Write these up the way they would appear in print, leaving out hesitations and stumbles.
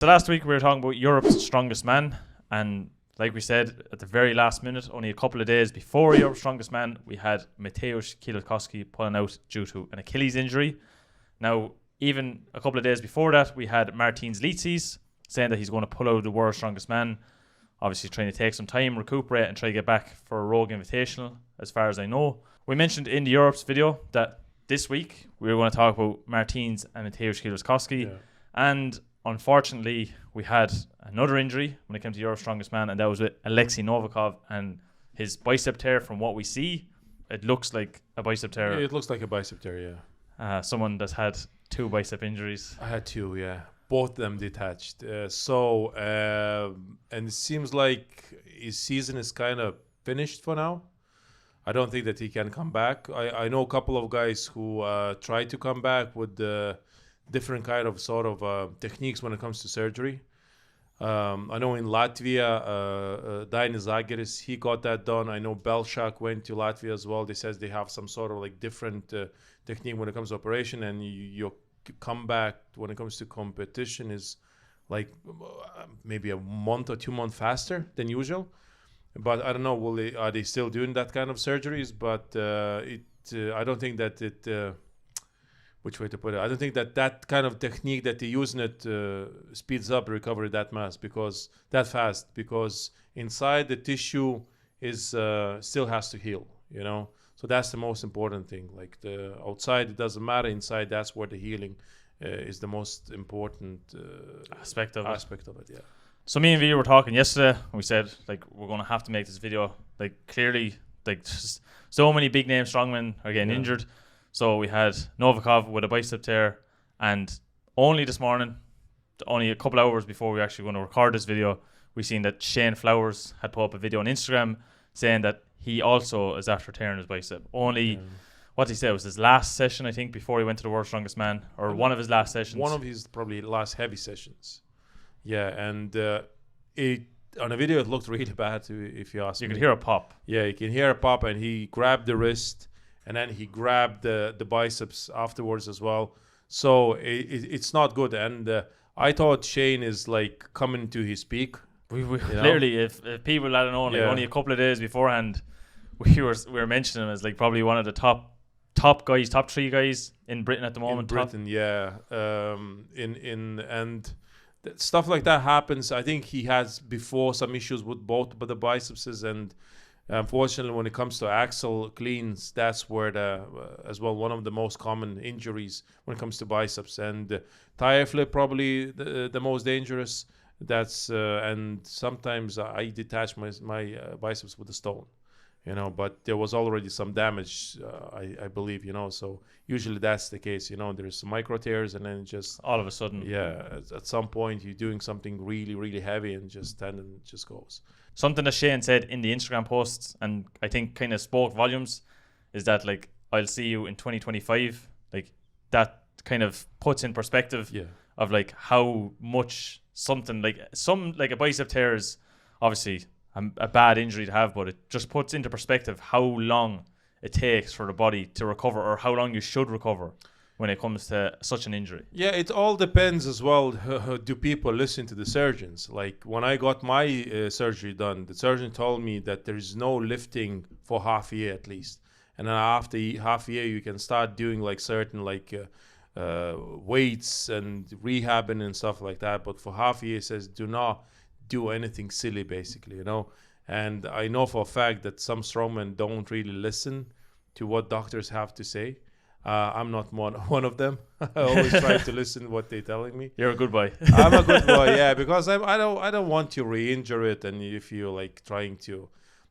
So last week we were talking about Europe's strongest man, and like we said at the very last minute, only a couple of days before Europe's strongest man, we had Mateusz Kiełkowski pulling out due to an Achilles injury. Now, even a couple of days before that, we had Martins Licis saying that he's going to pull out of the world's strongest man. Obviously trying to take some time, recuperate, and try to get back for a Rogue Invitational, as far as I know. We mentioned in the Europe's video that this week we were going to talk about Martins and Mateusz Kiełkowski. And unfortunately, we had another injury when it came to Europe's strongest man, and that was with Alexi Novakov and his bicep tear. From what we see, it looks like a bicep tear. Yeah, it looks like a bicep tear, yeah. Someone that's had 2 bicep injuries. I had 2, yeah. Both of them detached. And it seems like his season is kind of finished for now. I don't think that he can come back. I know a couple of guys who try to come back with different kind of sort of techniques when it comes to surgery. I know in Latvia, Dainis Zagiris, he got that done. I know Belshak went to Latvia as well. They says they have some sort of like different technique when it comes to operation, and your comeback when it comes to competition is like maybe a month or 2 months faster than usual. But I don't know, are they still doing that kind of surgeries? But I don't think that it... which way to put it? I don't think that kind of technique that they use in it speeds up recovery that fast, because inside the tissue is still has to heal, you know. So that's the most important thing. Like the outside, it doesn't matter. Inside, that's where the healing is the most important aspect of it. Yeah. So me and V were talking yesterday, and we said like we're going to have to make this video. Like clearly, like so many big name strongmen are getting injured. So we had Novakov with a bicep tear, and only this morning, only a couple hours before we actually going to record this video, we seen that Shane Flowers had put up a video on Instagram saying that he also is after tearing his bicep. What did he say? It was his last session, I think, before he went to the World's Strongest Man, or one of his last sessions. One of his probably last heavy sessions. Yeah, and on a video it looked really bad, if you ask me. You could hear a pop. Yeah, you can hear a pop, and he grabbed the wrist, and then he grabbed the biceps afterwards as well. So it's not good. And I thought Shane is like coming to his peak. We literally, if people had known, like only a couple of days beforehand, we were mentioning him as like probably one of the top guys, top 3 guys in Britain at the moment. In Britain, and stuff like that happens. I think he has before some issues with both the biceps, and unfortunately, when it comes to axle cleans, that's where as well one of the most common injuries when it comes to biceps. And tire flip probably the most dangerous. That's and sometimes I detach my biceps with a stone, you know. But there was already some damage, I believe, you know. So usually that's the case, you know. There's some micro tears, and then just all of a sudden, at some point you're doing something really, really heavy, and just tendon just goes. Something that Shane said in the Instagram posts, and I think kind of spoke volumes, is that like, I'll see you in 2025. Like that kind of puts in perspective of like how much something like a bicep tear is obviously a bad injury to have, but it just puts into perspective how long it takes for the body to recover, or how long you should recover when it comes to such an injury. Yeah, it all depends as well. Do people listen to the surgeons? Like when I got my surgery done, the surgeon told me that there is no lifting for half a year at least, and then after half a year you can start doing like certain like weights and rehabbing and stuff like that. But for half a year, it says do not do anything silly, basically, you know. And I know for a fact that some strongmen don't really listen to what doctors have to say. I'm not one of them. I always try to listen to what they're telling me. You're a good boy. I'm a good boy, yeah, because I don't want to re-injure it, and if you're like trying to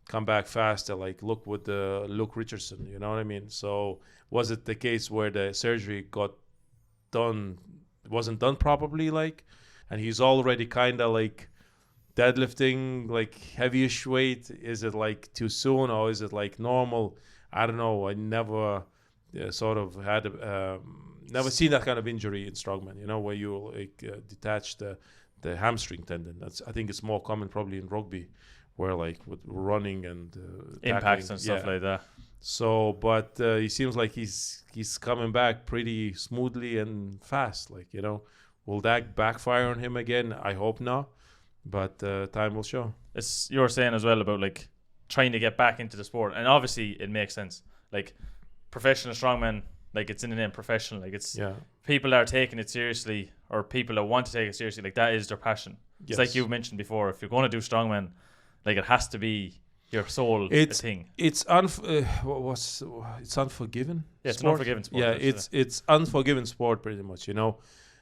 come back faster, like look with Luke Richardson, you know what I mean? So was it the case where the surgery wasn't done properly, like, and he's already kind of like deadlifting like heavyish weight? Is it like too soon, or is it like normal? I don't know. I never sort of had never seen that kind of injury in strongman, you know, where you like detach the hamstring tendon. I think it's more common probably in rugby, where like with running and impacts and stuff like that. So, but he seems like he's coming back pretty smoothly and fast, like, you know, Will that backfire on him again? I hope not, but time will show. It's you're saying as well about like trying to get back into the sport, and obviously it makes sense. Like professional strongman, like it's in the name professional. Like it's people that are taking it seriously, or people that want to take it seriously. Like that is their passion. It's like you mentioned before. If you're going to do strongman, like it has to be your soul thing. It's it's unforgiven. Yeah, it's an unforgiven sport. Yeah, it's unforgiven sport pretty much, you know.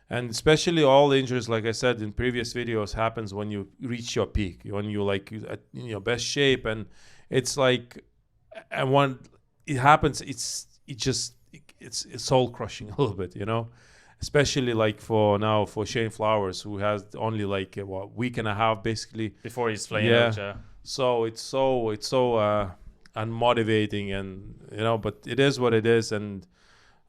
And especially all injuries, like I said in previous videos, happens when you reach your peak, when you like at your best shape, and it's like, and when it happens, it's soul crushing a little bit, you know. Especially like for Shane Flowers, who has only like a week and a half basically before he's flying out. Yeah. So it's so unmotivating, and you know, but it is what it is, and.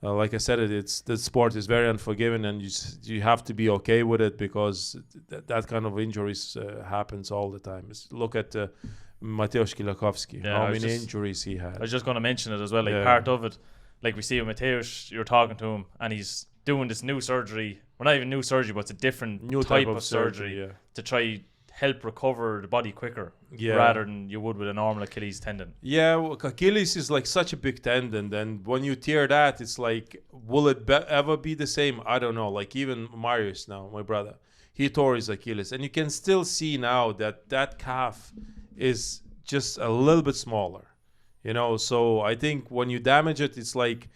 Like I said, the sport is very unforgiving, and you have to be okay with it, because that kind of injuries happens all the time. Look at Mateusz Kielakowski, how many injuries he had. I was just going to mention it as well. Like part of it, like we see with Mateusz, you're talking to him, and he's doing this new surgery. Well, not even new surgery, but it's a different new type of surgery to try help recover the body quicker rather than you would with a normal Achilles tendon. Yeah, well, Achilles is like such a big tendon, and when you tear that, it's like, will it ever be the same? I don't know. Like even Marius now, my brother, he tore his Achilles, and you can still see now that calf is just a little bit smaller, you know. So I think when you damage it, it's like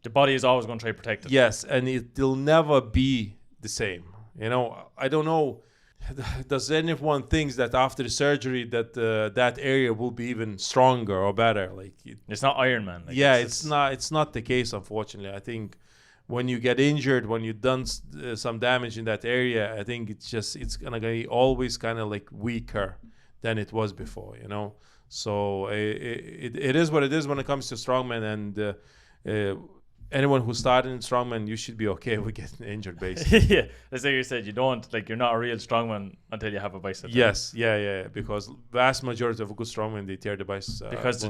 the body is always going to try to protect it. Yes, and it'll never be the same, you know. I don't know. Does anyone think that after the surgery that that area will be even stronger or better? Like it's not Iron Man. Like it's not the case, unfortunately. I think when you get injured, when you've done some damage in that area, I think it's gonna be always kind of like weaker than it was before, you know. So it is what it is when it comes to strongman, and anyone who started in strongman, you should be okay with getting injured, basically. Yeah, that's like you said. You're not a real strongman until you have a bicep. Yes, yeah. Because vast majority of a good strongman, they tear the biceps. Because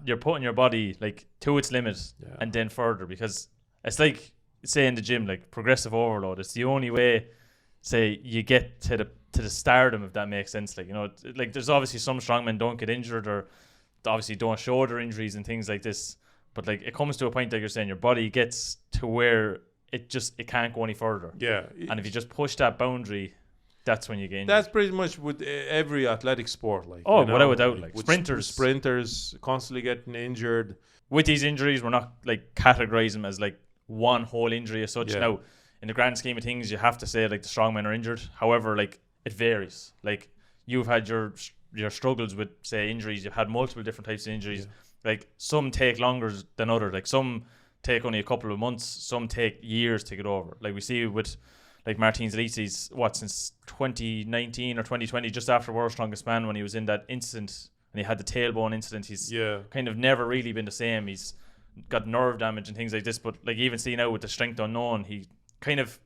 you're putting your body like to its limit and then further. Because it's like say in the gym, like progressive overload. It's the only way. Say you get to the stardom, if that makes sense. Like, you know, like there's obviously some strongmen don't get injured, or obviously don't show their injuries and things like this. But like it comes to a point, like you're saying, your body gets to where it can't go any further. Yeah. And if you just push that boundary, that's when you get injured. That's pretty much with every athletic sport. Like without a doubt, like sprinters constantly getting injured. With these injuries, we're not like categorizing them as like one whole injury as such. Now, in the grand scheme of things, you have to say like the strongmen are injured. However, like it varies. Like you've had your struggles with say injuries. You've had multiple different types of injuries. Yeah. Like some take longer than others. Like some take only a couple of months. Some take years to get over. Like we see with like Martins Lissi's since 2019 or 2020, just after World's Strongest Man, when he was in that incident and he had the tailbone incident. He's kind of never really been the same. He's got nerve damage and things like this. But like even seeing out with the Strength Unknown, he kind of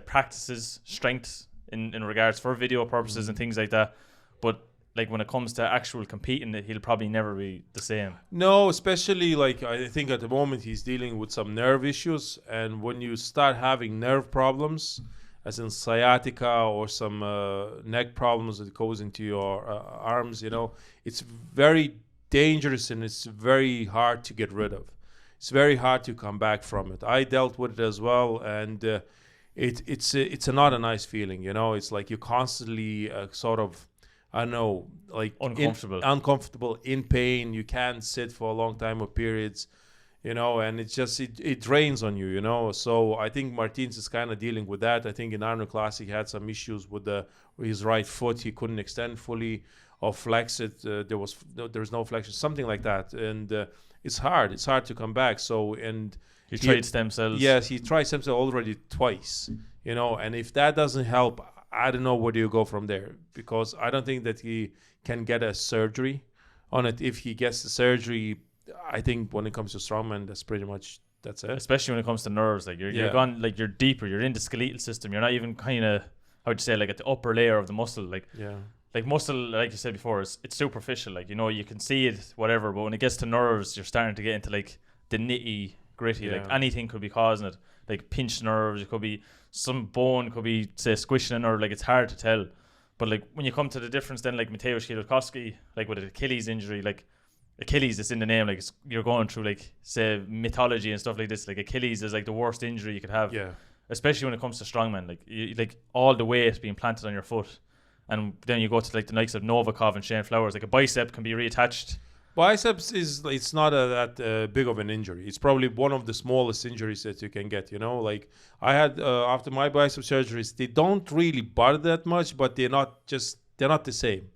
practices strength in regards for video purposes and things like that. But like when it comes to actual competing, he'll probably never be the same. No, especially like I think at the moment he's dealing with some nerve issues, and when you start having nerve problems, as in sciatica or some neck problems that goes into your arms, you know, it's very dangerous and it's very hard to get rid of. It's very hard to come back from it. I dealt with it as well, and it's not a nice feeling, you know. It's like you constantly sort of, I don't know, like uncomfortable, in pain. You can't sit for a long time or periods, you know, and it's just it drains on you, you know. So I think Martins is kind of dealing with that. I think in Arnold Classic he had some issues with his right foot. He couldn't extend fully or flex it. There was no flexion, something like that, and it's hard. It's hard to come back. So and he tried stem cells. Yes, he tried stem cells already twice, you know, and if that doesn't help, I don't know where do you go from there, because I don't think that he can get a surgery on it. If he gets the surgery, I think when it comes to strongman, that's it. Especially when it comes to nerves, like you're gone, like you're deeper, you're in the skeletal system. You're not even kind of, how would you say, like at the upper layer of the muscle. Like like muscle, like you said before, it's superficial. Like, you know, you can see it, whatever, but when it gets to nerves, you're starting to get into like the nitty gritty. Like anything could be causing it. like pinched nerves, it could be some bone, could be say squishing a nerve. Like it's hard to tell. But like when you come to the difference, then like Mateusz Kwiatkowski, like with an Achilles injury, like Achilles is in the name. Like you're going through like say mythology and stuff like this. Like Achilles is like the worst injury you could have. Yeah. Especially when it comes to strongman, like like all the weight being planted on your foot, and then you go to like the likes of Novakov and Shane Flowers. Like a bicep can be reattached. Biceps it's not that big of an injury. It's probably one of the smallest injuries that you can get. You know, like I had after my bicep surgeries, they don't really bother that much, but they're not the same.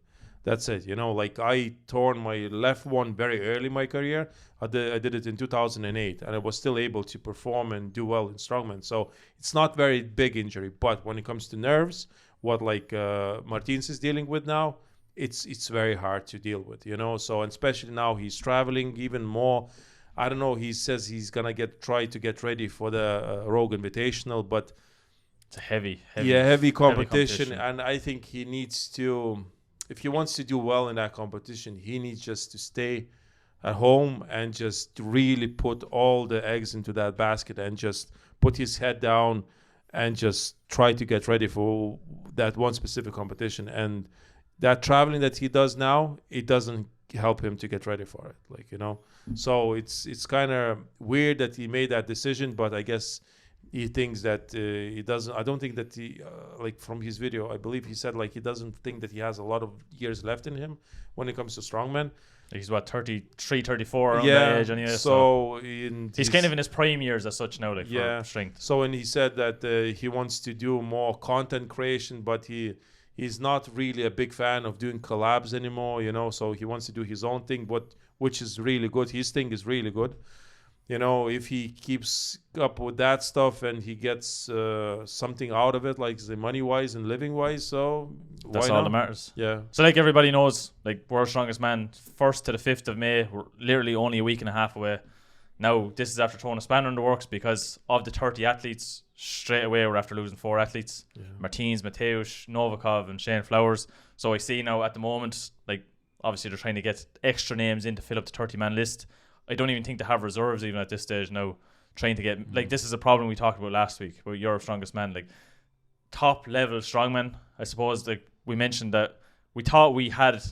That's it. You know, like I torn my left one very early in my career. I did it in 2008, and I was still able to perform and do well in strongman. So it's not very big injury. But when it comes to nerves, what like Martins is dealing with now, it's very hard to deal with. You know, so and especially now he's traveling even more. I don't know. He says he's gonna try to get ready for the Rogue Invitational, but it's a heavy competition, and I think he needs to. If he wants to do well in that competition, he needs just to stay at home and just really put all the eggs into that basket and just put his head down and just try to get ready for that one specific competition. And that traveling that he does now, it doesn't help him to get ready for it. Like, you know, so it's kind of weird that he made that decision, but I guess he thinks that he doesn't. I don't think that he, like from his video, I believe he said like he doesn't think that he has a lot of years left in him when it comes to strongman. He's what 33, 34 around that age anyway. So he's kind of in his prime years as such now, like for strength. So and he said that he wants to do more content creation, but he's not really a big fan of doing collabs anymore. You know, so he wants to do his own thing, which is really good. His thing is really good. You know, if he keeps up with that stuff and he gets something out of it, like the money-wise and living-wise, so that's all that matters. Yeah. So like everybody knows, like World's Strongest Man, 1st to the 5th of May, we're literally only a week and a half away. Now, this is after throwing a spanner in the works because of the 30 athletes, straight away we're after losing 4 athletes. Yeah. Martins, Mateusz, Novakov and Shane Flowers. So I see now at the moment, like obviously they're trying to get extra names in to fill up the 30-man list. I don't even think they have reserves even at this stage now, trying to get like this is a problem we talked about last week about Europe's Strongest Man, like top level strongman. I suppose like we mentioned that we thought we had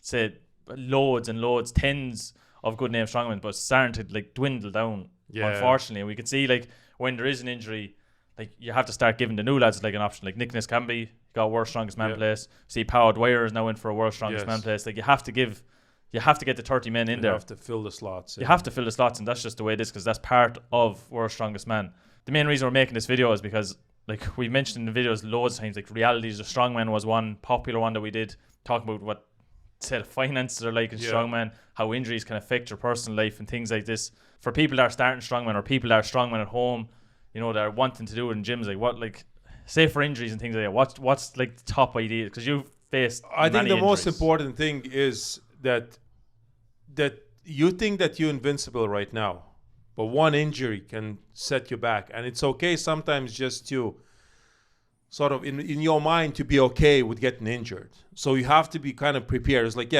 say loads and loads, tens of good name strongmen, but it's starting to like dwindle down. Unfortunately, we could see like when there is an injury, like you have to start giving the new lads like an option. Like Nick Niskambi got World's Strongest Man place. See Pao Dwyer is now in for a World's Strongest Man place. Like you have to get the 30 men in there. You have to fill the slots. You have to fill the slots, and that's just the way it is because that's part of World's Strongest Man. The main reason we're making this video is because, like we mentioned in the videos loads of times, like Realities of Strongman was one popular one that we did, talking about what say the finances are like in Strongman, how injuries can affect your personal life and things like this. For people that are starting Strongman or people that are Strongman at home, you know, that are wanting to do it in gyms, like what, like, say for injuries and things like that, what's like the top idea? Because you've faced I think the injuries. most important thing is that you think that you're invincible right now, but one injury can set you back. And it's okay sometimes just to sort of in your mind to be okay with getting injured. So you have to be kind of prepared. It's like,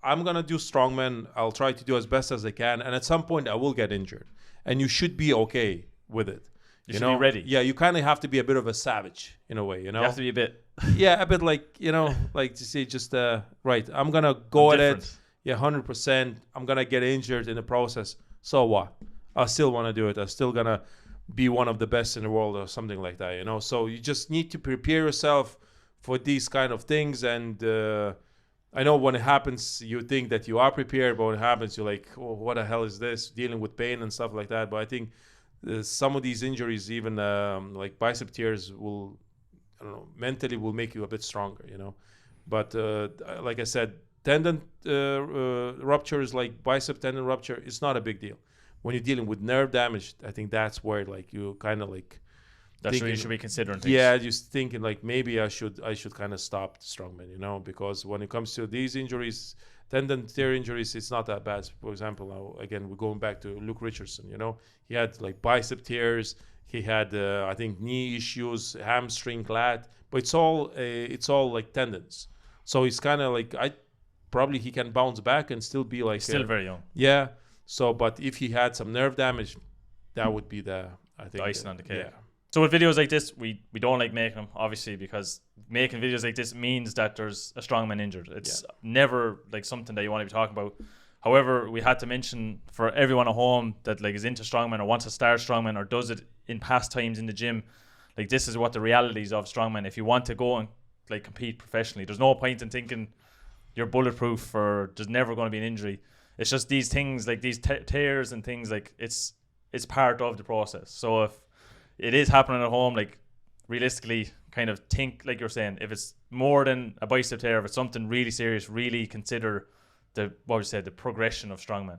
I'm going to do strongman. I'll try to do as best as I can. And at some point I will get injured. And you should be okay with it. You should be ready. Yeah, you kind of have to be a bit of a savage in a way, you know? You have to be a bit. Yeah, a bit like, you know, like to say just, right, I'm going to go at it. Yeah, 100%. I'm going to get injured in the process. So what? I still want to do it. I'm still going to be one of the best in the world or something like that, you know? So you just need to prepare yourself for these kind of things. And I know when it happens, you think that you are prepared, but when it happens, you're like, oh, what the hell is this? Dealing with pain and stuff like that. But I think some of these injuries, even like bicep tears will, I don't know, mentally will make you a bit stronger, you know? But like I said, tendon ruptures, like bicep tendon rupture, it's not a big deal. When you're dealing with nerve damage, I think that's where like you kind of like that's what you should be considering things. Yeah, just thinking like maybe I should kind of stop the strongman, you know, because when it comes to these injuries, tendon tear injuries, it's not that bad. For example, again, we're going back to Luke Richardson, you know, he had like bicep tears, he had I think knee issues, hamstring, lat, but it's all like tendons. So it's kind of like probably he can bounce back and still be like still very young. Yeah. So, but if he had some nerve damage, that would be the I think the icing on the cake. Yeah. So with videos like this, we don't like making them, obviously, because making videos like this means that there's a strongman injured. It's never like something that you want to be talking about. However, we had to mention for everyone at home that like is into strongman or wants to start strongman or does it in past times in the gym, like this is what the realities of strongman. If you want to go and like compete professionally, there's no point in thinking you're bulletproof or there's never going to be an injury. It's just these things like these tears and things like it's part of the process. So if it is happening at home, like realistically kind of think like you're saying, if it's more than a bicep tear, if it's something really serious, really consider the progression of strongman.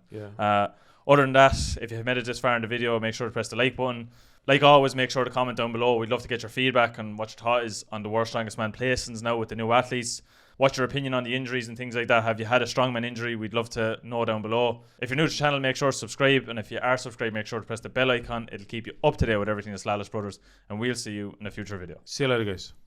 Other than that, if you've made it this far in the video, make sure to press the like button. Like always, make sure to comment down below. We'd love to get your feedback on what your thought is on the World's Strongest Man placings now with the new athletes. What's your opinion on the injuries and things like that? Have you had a strongman injury? We'd love to know down below. If you're new to the channel, make sure to subscribe. And if you are subscribed, make sure to press the bell icon. It'll keep you up to date with everything that's Lalas Brothers. And we'll see you in a future video. See you later, guys.